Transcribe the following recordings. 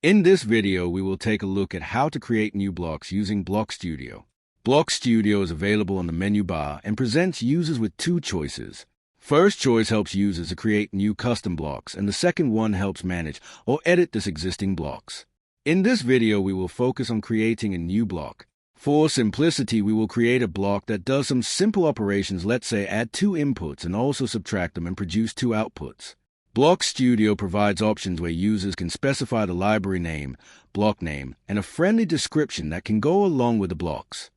In this video, we will take a look at how to create new blocks using Block Studio. Block Studio is available on the menu bar and presents users with two choices. First choice helps users to create new custom blocks, and the second one helps manage or edit this existing blocks. In this video, we will focus on creating a new block. For simplicity, we will create a block that does some simple operations, let's say add two inputs and also subtract them and produce two outputs. Block Studio provides options where users can specify the library name, block name, and a friendly description that can go along with the blocks.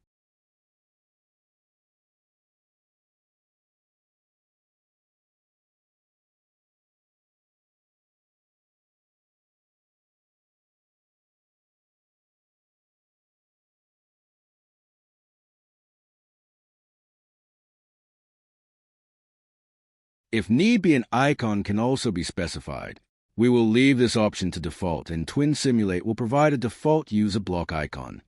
If need be, an icon can also be specified. We will leave this option to default, and TwinSimulate will provide a default user block icon.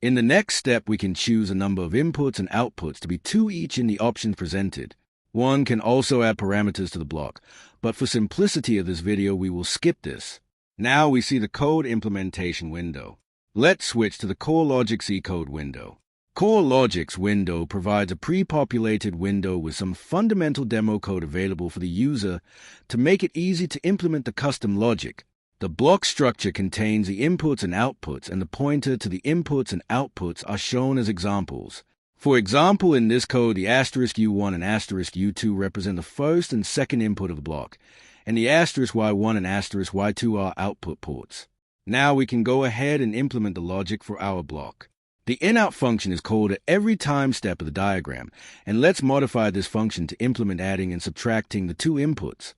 In the next step, we can choose a number of inputs and outputs to be two each in the options presented. One can also add parameters to the block, but for simplicity of this video, we will skip this. Now we see the code implementation window. Let's switch to the Core Logic C code window. Core Logic's window provides a pre-populated window with some fundamental demo code available for the user to make it easy to implement the custom logic. The block structure contains the inputs and outputs, and the pointer to the inputs and outputs are shown as examples. For example, in this code, the *U1 and *U2 represent the first and second input of the block, and the *Y1 and *Y2 are output ports. Now we can go ahead and implement the logic for our block. The inout function is called at every time step of the diagram, and let's modify this function to implement adding and subtracting the two inputs.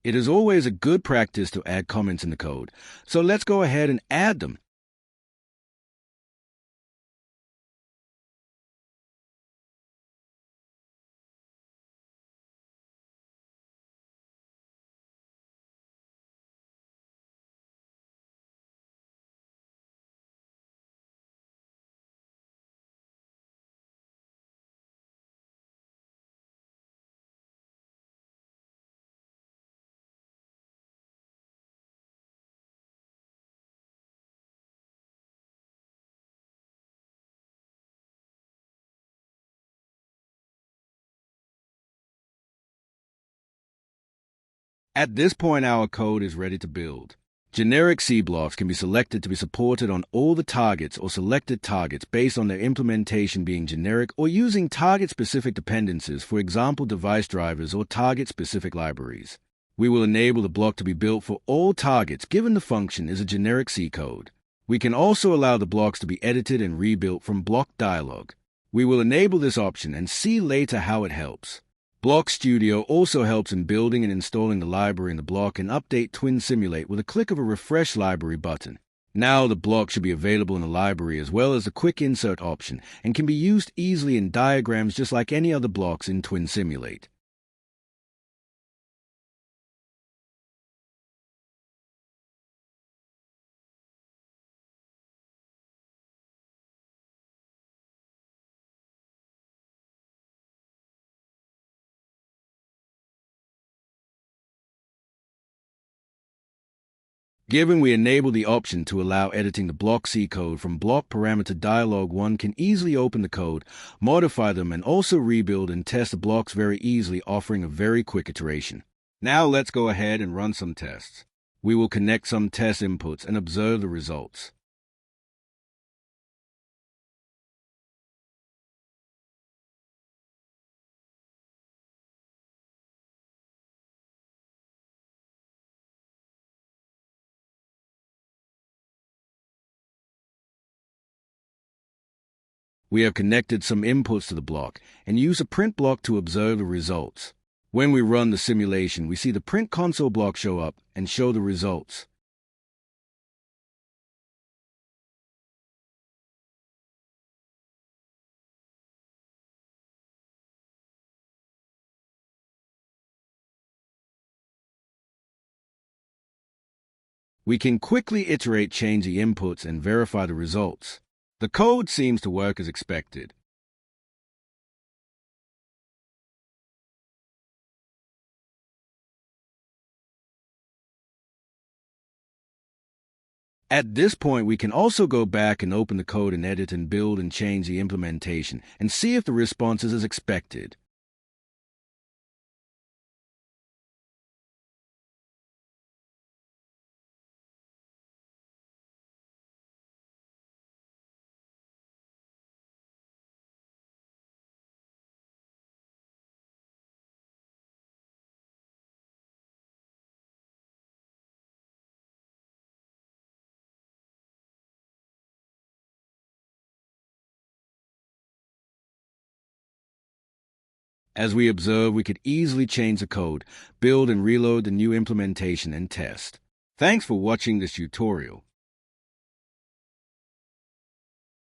It is always a good practice to add comments in the code, so let's go ahead and add them. At this point, our code is ready to build. Generic C blocks can be selected to be supported on all the targets or selected targets based on their implementation being generic or using target-specific dependencies, for example, device drivers or target-specific libraries. We will enable the block to be built for all targets given the function is a generic C code. We can also allow the blocks to be edited and rebuilt from block dialog. We will enable this option and see later how it helps. Block Studio also helps in building and installing the library in the block and update TwinSimulate with a click of a Refresh Library button. Now the block should be available in the library as well as the Quick Insert option and can be used easily in diagrams just like any other blocks in TwinSimulate. Given we enable the option to allow editing the block C code from block parameter dialog, one can easily open the code, modify them, and also rebuild and test the blocks very easily, offering a very quick iteration. Now let's go ahead and run some tests. We will connect some test inputs and observe the results. We have connected some inputs to the block and use a print block to observe the results. When we run the simulation, we see the print console block show up and show the results. We can quickly iterate, change the inputs, and verify the results. The code seems to work as expected. At this point, we can also go back and open the code and edit and build and change the implementation and see if the response is as expected. As we observe, we could easily change the code, build and reload the new implementation, and test. Thanks for watching this tutorial.